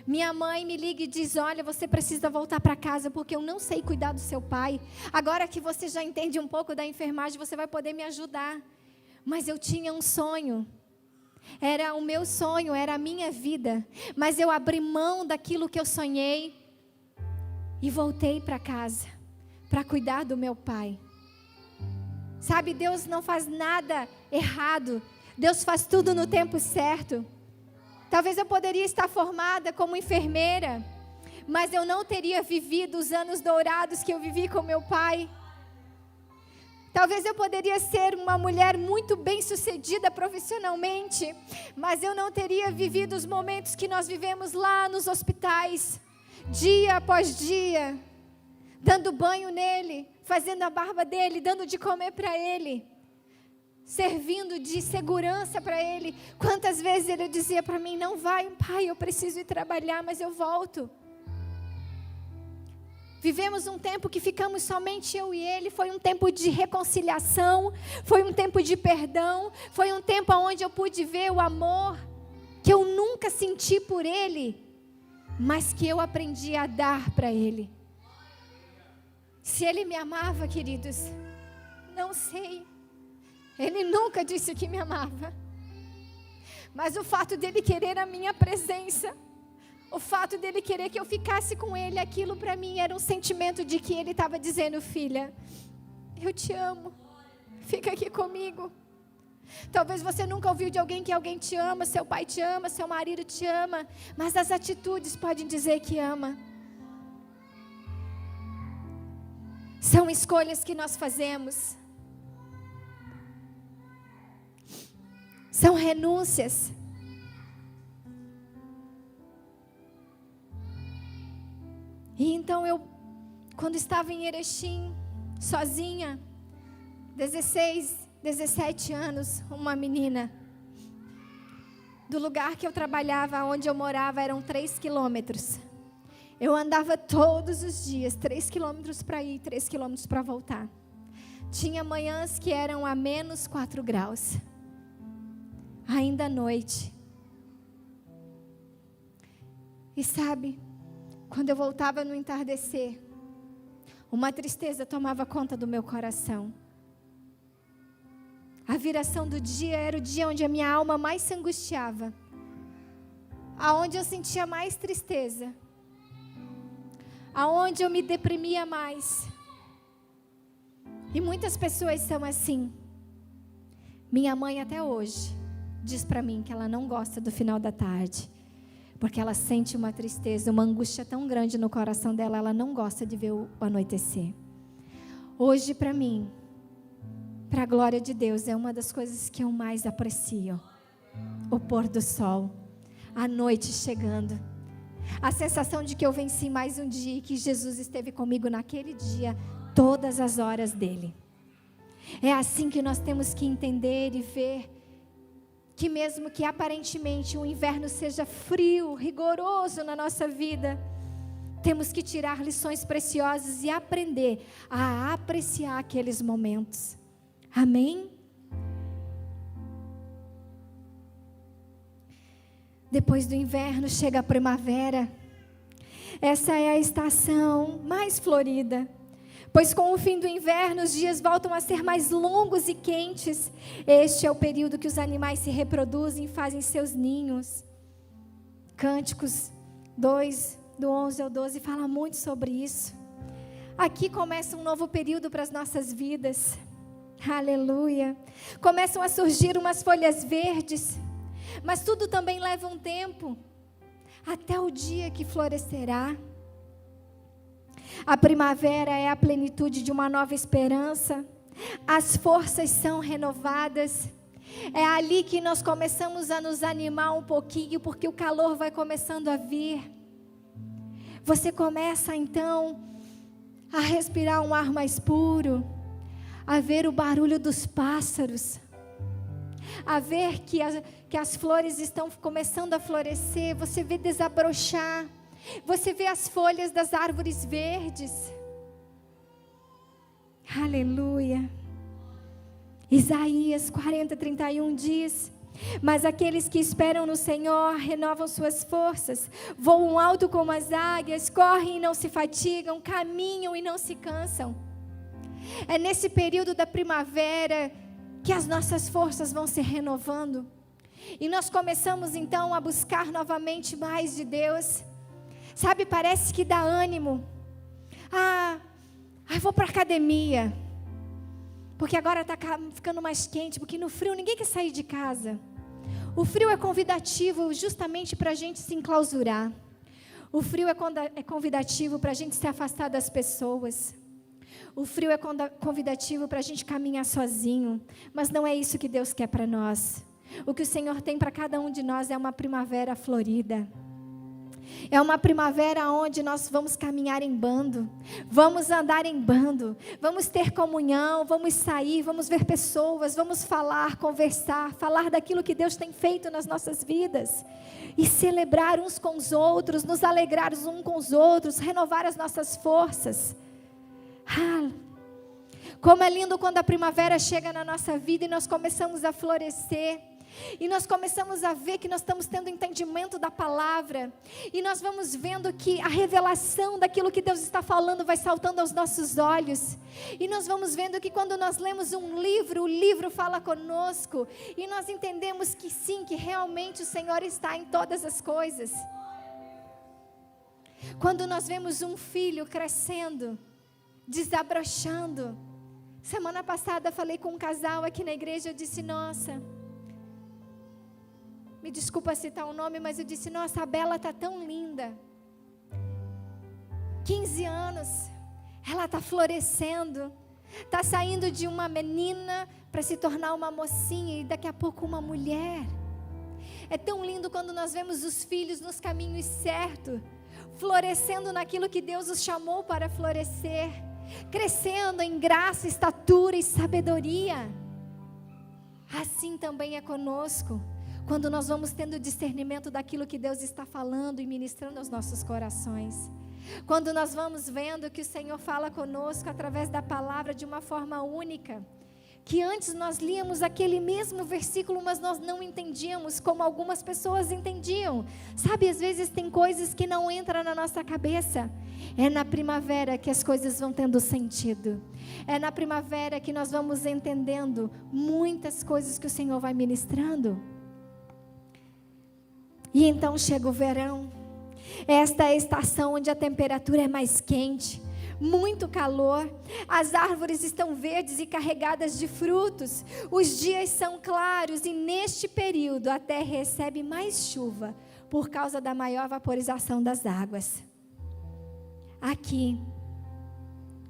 Speaker 1: Minha mãe me liga e diz: olha, você precisa voltar para casa, porque eu não sei cuidar do seu pai. Agora que você já entende um pouco da enfermagem, você vai poder me ajudar. Mas eu tinha um sonho. Era o meu sonho, era a minha vida. Mas eu abri mão daquilo que eu sonhei e voltei para casa para cuidar do meu pai. Sabe, Deus não faz nada errado. Deus faz tudo no tempo certo. Talvez eu poderia estar formada como enfermeira, mas eu não teria vivido os anos dourados que eu vivi com meu pai. Talvez eu poderia ser uma mulher muito bem-sucedida profissionalmente, mas eu não teria vivido os momentos que nós vivemos lá nos hospitais, dia após dia, dando banho nele, fazendo a barba dele, dando de comer para ele, servindo de segurança para ele. Quantas vezes ele dizia para mim: não vai, pai, eu preciso ir trabalhar, mas eu volto. Vivemos um tempo que ficamos somente eu e ele. Foi um tempo de reconciliação, foi um tempo de perdão, foi um tempo onde eu pude ver o amor que eu nunca senti por ele, mas que eu aprendi a dar para ele. Se ele me amava, queridos, não sei. Ele nunca disse que me amava. Mas o fato dele querer a minha presença, o fato dele querer que eu ficasse com ele, aquilo para mim era um sentimento de que ele estava dizendo: filha, eu te amo, fica aqui comigo. Talvez você nunca ouviu de alguém que alguém te ama, seu pai te ama, seu marido te ama, mas as atitudes podem dizer que ama. São escolhas que nós fazemos. São renúncias. E então eu, quando estava em Erechim, sozinha, 16, 17 anos, uma menina. Do lugar que eu trabalhava, onde eu morava, eram 3 quilômetros. Eu andava todos os dias, 3 quilômetros para ir, 3 quilômetros para voltar. Tinha manhãs que eram a menos 4 graus. Ainda à noite. E sabe, quando eu voltava no entardecer, uma tristeza tomava conta do meu coração. A viração do dia era o dia onde a minha alma mais se angustiava. Aonde eu sentia mais tristeza. Aonde eu me deprimia mais. E muitas pessoas são assim. Minha mãe até hoje diz para mim que ela não gosta do final da tarde. Porque ela sente uma tristeza, uma angústia tão grande no coração dela, ela não gosta de ver o anoitecer. Hoje para mim, para a glória de Deus, é uma das coisas que eu mais aprecio. O pôr do sol, a noite chegando. A sensação de que eu venci mais um dia e que Jesus esteve comigo naquele dia, todas as horas dele. É assim que nós temos que entender e ver que mesmo que aparentemente o inverno seja frio, rigoroso na nossa vida, temos que tirar lições preciosas e aprender a apreciar aqueles momentos. Amém? Depois do inverno chega a primavera. Essa é a estação mais florida. Pois com o fim do inverno, os dias voltam a ser mais longos e quentes. Este é o período que os animais se reproduzem e fazem seus ninhos. Cânticos 2, do 11 ao 12, fala muito sobre isso. Aqui começa um novo período para as nossas vidas. Aleluia. Começam a surgir umas folhas verdes. Mas tudo também leva um tempo. Até o dia que florescerá. A primavera é a plenitude de uma nova esperança. As forças são renovadas. É ali que nós começamos a nos animar um pouquinho, porque o calor vai começando a vir. Você começa então a respirar um ar mais puro, a ver o barulho dos pássaros, a ver que as flores estão começando a florescer. Você vê desabrochar. Você vê as folhas das árvores verdes. Aleluia. Isaías 40:31 diz: mas aqueles que esperam no Senhor renovam suas forças, voam alto como as águias, correm e não se fatigam, caminham e não se cansam. É nesse período da primavera que as nossas forças vão se renovando. E nós começamos então a buscar novamente mais de Deus. Sabe, parece que dá ânimo. Vou para a academia. Porque agora está ficando mais quente. Porque no frio ninguém quer sair de casa. O frio é convidativo justamente para a gente se enclausurar. O frio é convidativo para a gente se afastar das pessoas. O frio é convidativo para a gente caminhar sozinho. Mas não é isso que Deus quer para nós. O que o Senhor tem para cada um de nós é uma primavera florida. É uma primavera onde nós vamos caminhar em bando, vamos andar em bando, vamos ter comunhão, vamos sair, vamos ver pessoas, vamos falar, conversar, falar daquilo que Deus tem feito nas nossas vidas e celebrar uns com os outros, nos alegrar uns com os outros, renovar as nossas forças. Como é lindo quando a primavera chega na nossa vida e nós começamos a florescer. E nós começamos a ver que nós estamos tendo entendimento da palavra. E nós vamos vendo que a revelação daquilo que Deus está falando vai saltando aos nossos olhos. E nós vamos vendo que quando nós lemos um livro, o livro fala conosco. E nós entendemos que sim, que realmente o Senhor está em todas as coisas. Quando nós vemos um filho crescendo, desabrochando. Semana passada falei com um casal aqui na igreja, eu disse, nossa... Me desculpa citar o nome, mas eu disse, nossa, a Bela está tão linda. 15 anos, ela está florescendo. Está saindo de uma menina para se tornar uma mocinha e daqui a pouco uma mulher. É tão lindo quando nós vemos os filhos nos caminhos certos, florescendo naquilo que Deus os chamou para florescer. crescendo em graça, estatura e sabedoria. Assim também é conosco, quando nós vamos tendo discernimento daquilo que Deus está falando e ministrando aos nossos corações. Quando nós vamos vendo que o Senhor fala conosco através da palavra de uma forma única, que antes nós líamos aquele mesmo versículo, mas nós não entendíamos como algumas pessoas entendiam. Sabe, às vezes tem coisas que não entram na nossa cabeça. É na primavera que as coisas vão tendo sentido. É na primavera que nós vamos entendendo muitas coisas que o Senhor vai ministrando. E então chega o verão. Esta é a estação onde a temperatura é mais quente, muito calor, as árvores estão verdes e carregadas de frutos, os dias são claros e neste período a terra recebe mais chuva por causa da maior vaporização das águas. Aqui,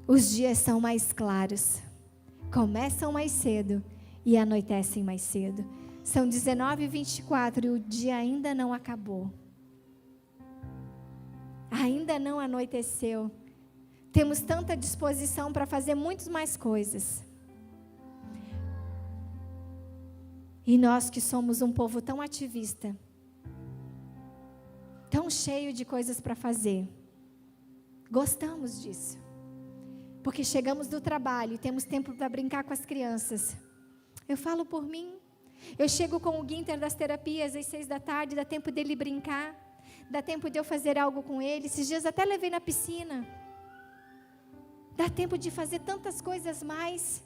Speaker 1: os dias são mais claros, começam mais cedo e anoitecem mais cedo. São 19h24 e o dia ainda não acabou. Ainda não anoiteceu. Temos tanta disposição para fazer muitas mais coisas. E nós que somos um povo tão ativista, tão cheio de coisas para fazer, gostamos disso. Porque chegamos do trabalho e temos tempo para brincar com as crianças. Eu falo por mim. Eu chego com o Guinter das terapias às 6h, dá tempo dele brincar, dá tempo de eu fazer algo com ele. Esses dias até levei na piscina. Dá tempo de fazer tantas coisas mais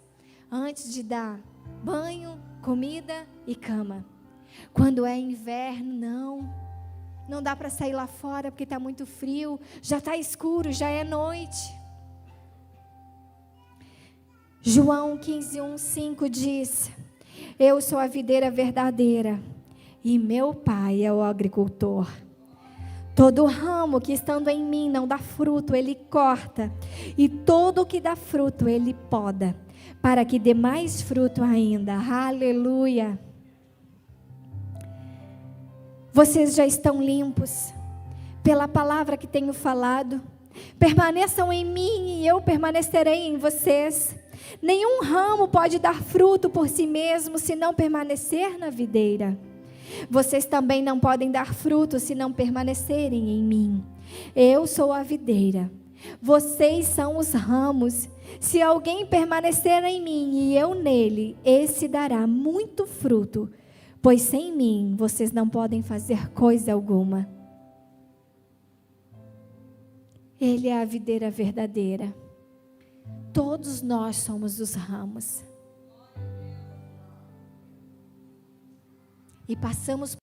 Speaker 1: antes de dar banho, comida e cama. Quando é inverno, não dá para sair lá fora porque está muito frio, já está escuro, já é noite. João 15:1-5 diz: eu sou a videira verdadeira e meu pai é o agricultor. Todo ramo que estando em mim não dá fruto, ele corta. E todo o que dá fruto, ele poda, para que dê mais fruto ainda. Aleluia. Vocês já estão limpos pela palavra que tenho falado. Permaneçam em mim e eu permanecerei em vocês. Nenhum ramo pode dar fruto por si mesmo se não permanecer na videira. Vocês também não podem dar fruto se não permanecerem em mim. Eu sou a videira, vocês são os ramos. Se alguém permanecer em mim e eu nele, esse dará muito fruto, pois sem mim vocês não podem fazer coisa alguma. Ele é a videira verdadeira. Todos nós somos os ramos. E passamos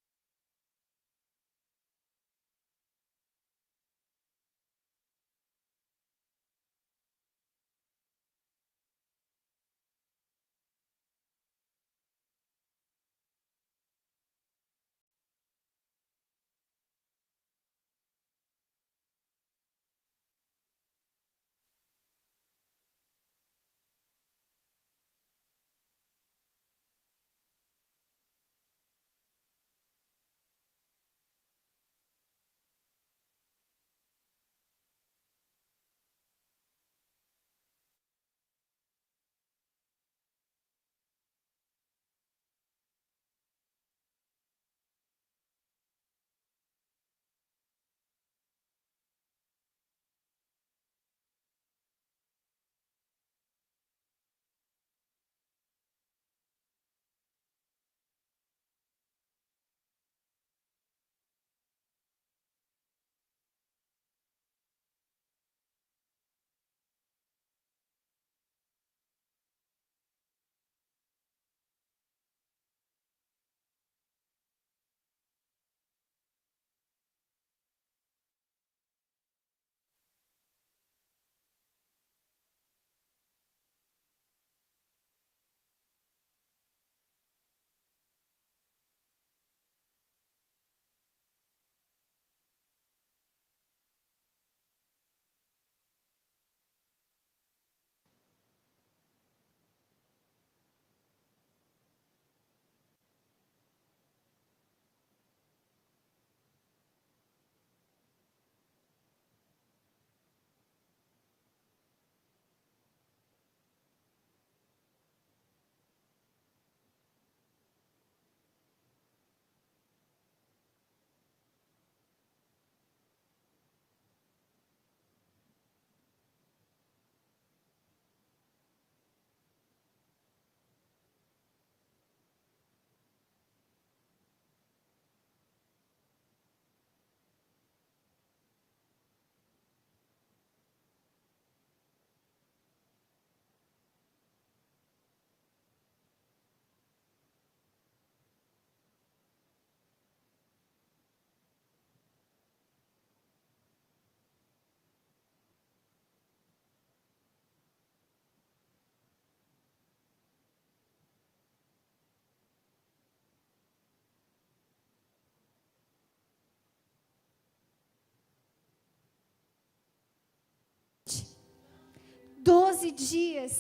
Speaker 1: 12 dias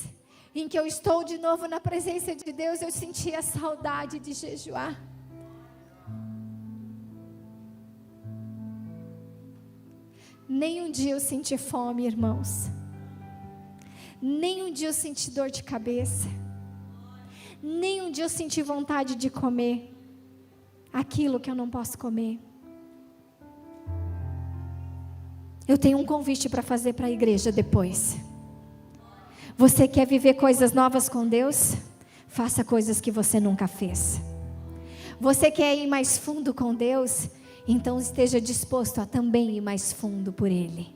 Speaker 1: em que eu estou de novo na presença de Deus, eu senti a saudade de jejuar. Nem um dia eu senti fome, irmãos. Nem um dia eu senti dor de cabeça. Nem um dia eu senti vontade de comer aquilo que eu não posso comer. Eu tenho um convite para fazer para a igreja depois. Você quer viver coisas novas com Deus? Faça coisas que você nunca fez. Você quer ir mais fundo com Deus? Então esteja disposto a também ir mais fundo por Ele.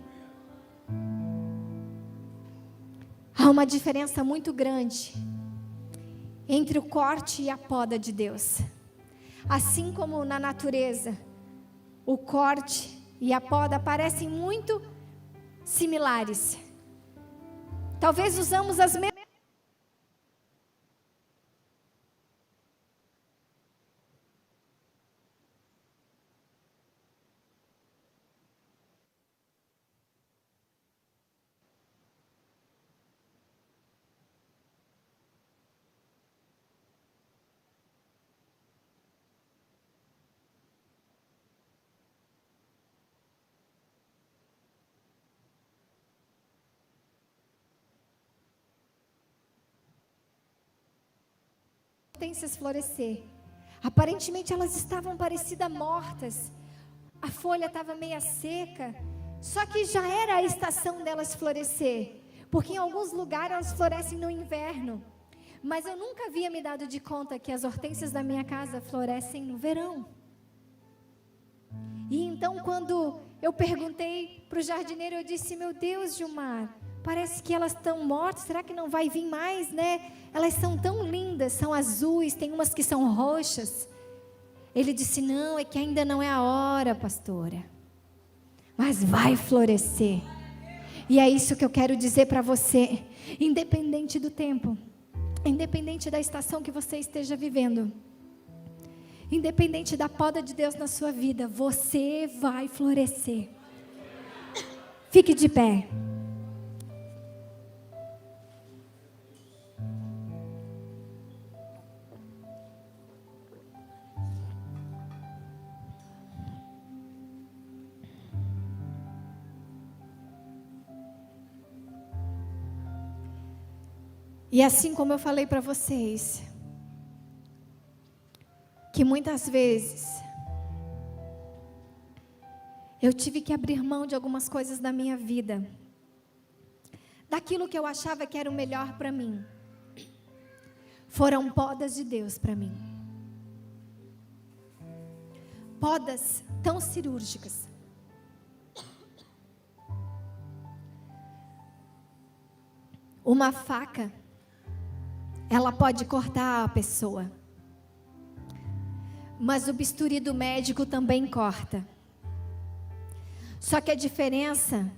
Speaker 1: Há uma diferença muito grande entre o corte e a poda de Deus. Assim como na natureza, o corte e a poda parecem muito similares. Talvez usamos as mesmas. Hortênsias florescer. Aparentemente elas estavam parecidas mortas. A folha estava meia seca. Só que já era a estação delas florescer. Porque em alguns lugares elas florescem no inverno. Mas eu nunca havia me dado de conta que as hortênsias da minha casa florescem no verão. E então quando eu perguntei para o jardineiro, eu disse: meu Deus, Gilmar, parece que elas estão mortas, será que não vai vir mais, né? Elas são tão lindas, são azuis, tem umas que são roxas. Ele disse: não, é que ainda não é a hora, pastora. Mas vai florescer. E é isso que eu quero dizer para você. Independente do tempo, independente da estação que você esteja vivendo, independente da poda de Deus na sua vida, você vai florescer. Fique de pé. E assim como eu falei para vocês, que muitas vezes eu tive que abrir mão de algumas coisas da minha vida, daquilo que eu achava que era o melhor para mim, foram podas de Deus para mim. Podas tão cirúrgicas. Uma faca, ela pode cortar a pessoa, mas o bisturi do médico também corta. Só que a diferença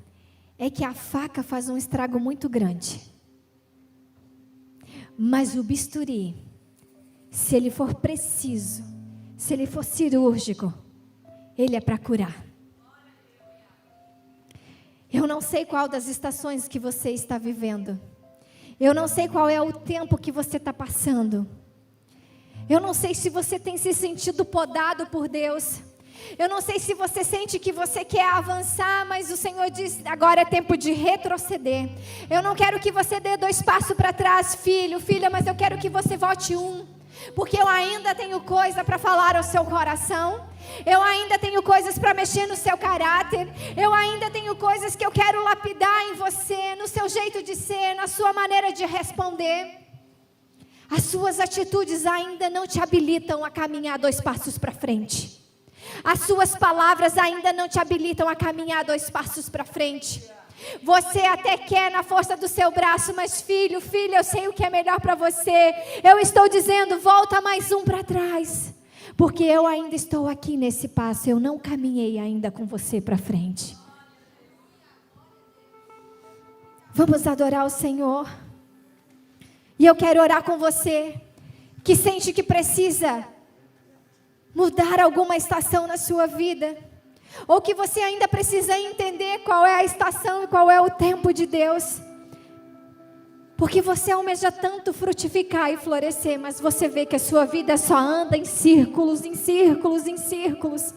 Speaker 1: é que a faca faz um estrago muito grande. Mas o bisturi, se ele for preciso, se ele for cirúrgico, ele é para curar. Eu não sei qual das estações que você está vivendo. Eu não sei qual é o tempo que você está passando. Eu não sei se você tem se sentido podado por Deus. Eu não sei se você sente que você quer avançar, mas o Senhor diz: agora é tempo de retroceder. Eu não quero que você dê 2 passos para trás, filho, filha, mas eu quero que você volte 1. Porque eu ainda tenho coisa para falar ao seu coração. Eu ainda tenho coisas para mexer no seu caráter. Eu ainda tenho coisas que eu quero lapidar em você, no seu jeito de ser, na sua maneira de responder. As suas atitudes ainda não te habilitam a caminhar 2 passos para frente. As suas palavras ainda não te habilitam a caminhar 2 passos para frente. Você até quer na força do seu braço, mas filho, filha, eu sei o que é melhor para você. Eu estou dizendo, volta mais 1 para trás. Porque eu ainda estou aqui nesse passo, eu não caminhei ainda com você para frente. Vamos adorar o Senhor. E eu quero orar com você, que sente que precisa mudar alguma estação na sua vida. Ou que você ainda precisa entender qual é a estação e qual é o tempo de Deus. Porque você almeja tanto frutificar e florescer, mas você vê que a sua vida só anda em círculos, em círculos, em círculos.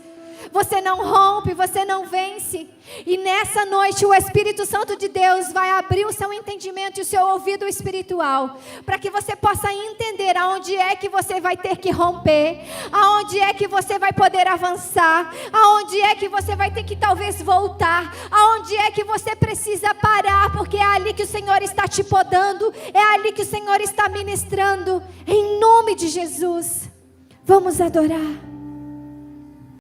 Speaker 1: Você não rompe, você não vence. E nessa noite o Espírito Santo de Deus vai abrir o seu entendimento e o seu ouvido espiritual, para que você possa entender aonde é que você vai ter que romper, aonde é que você vai poder avançar, aonde é que você vai ter que talvez voltar, aonde é que você precisa parar, porque é ali que o Senhor está te podando, é ali que o Senhor está ministrando. Em nome de Jesus, vamos adorar.